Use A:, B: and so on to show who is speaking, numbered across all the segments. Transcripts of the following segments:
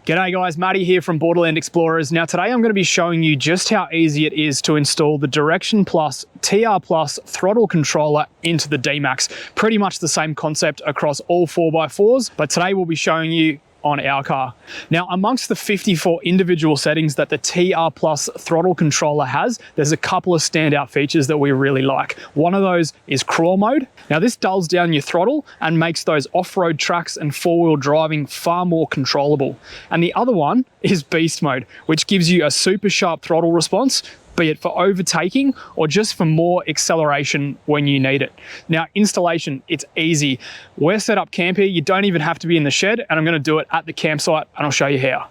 A: G'day guys, Matty here from Borderland Explorers. Now today I'm going to be showing you just how easy it is to install the Direction Plus TR Plus throttle controller into the D-Max. Pretty much the same concept across all 4x4s, but today we'll be showing you on our car. Now, amongst the 54 individual settings that the TR Plus throttle controller has, there's a couple of standout features that we really like. One of those is crawl mode. Now, this dulls down your throttle and makes those off-road tracks and four-wheel driving far more controllable. And the other one is beast mode, which gives you a super sharp throttle response, be it for overtaking or just for more acceleration when you need it. Now, installation, it's easy. We're set up camp here. You don't even have to be in the shed, and I'm going to do it at the campsite, and I'll show you how.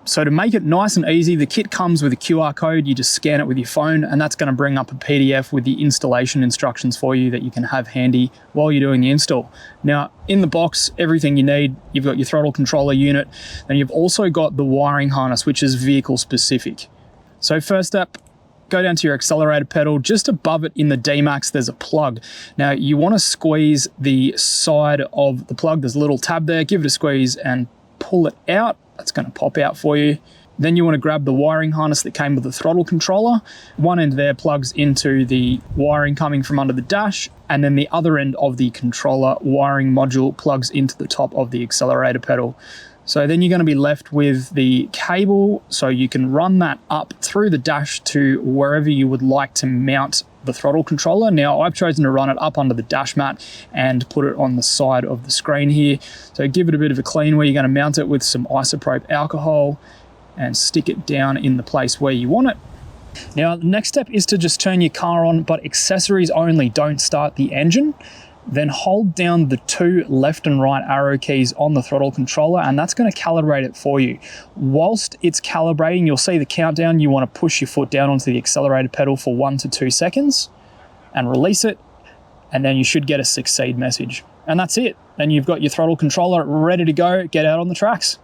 A: So to make it nice and easy, the kit comes with a QR code. You just scan it with your phone, and that's going to bring up a PDF with the installation instructions for you that you can have handy while you're doing the install. Now, in the box, everything you need, you've got your throttle controller unit, and you've also got the wiring harness, which is vehicle specific. So first up, go down to your accelerator pedal. Just above it in the D-Max, there's a plug. Now, you want to squeeze the side of the plug. There's a little tab there. Give it a squeeze and pull it out. That's going to pop out for you. Then you want to grab the wiring harness that came with the throttle controller. One end there plugs into the wiring coming from under the dash, and then the other end of the controller wiring module plugs into the top of the accelerator pedal. So then you're going to be left with the cable, so you can run that up through the dash to wherever you would like to mount the throttle controller. Now, I've chosen to run it up under the dash mat and put it on the side of the screen here. So give it a bit of a clean where you're going to mount it with some isopropyl alcohol and stick it down in the place where you want it. Now, the next step is to just turn your car on, but accessories only, don't start the engine. Then hold down the two left and right arrow keys on the throttle controller, and that's going to calibrate it for you. Whilst it's calibrating, you'll see the countdown. You want to push your foot down onto the accelerator pedal for 1 to 2 seconds and release it, and then you should get a succeed message. And that's it. Then you've got your throttle controller ready to go, get out on the tracks.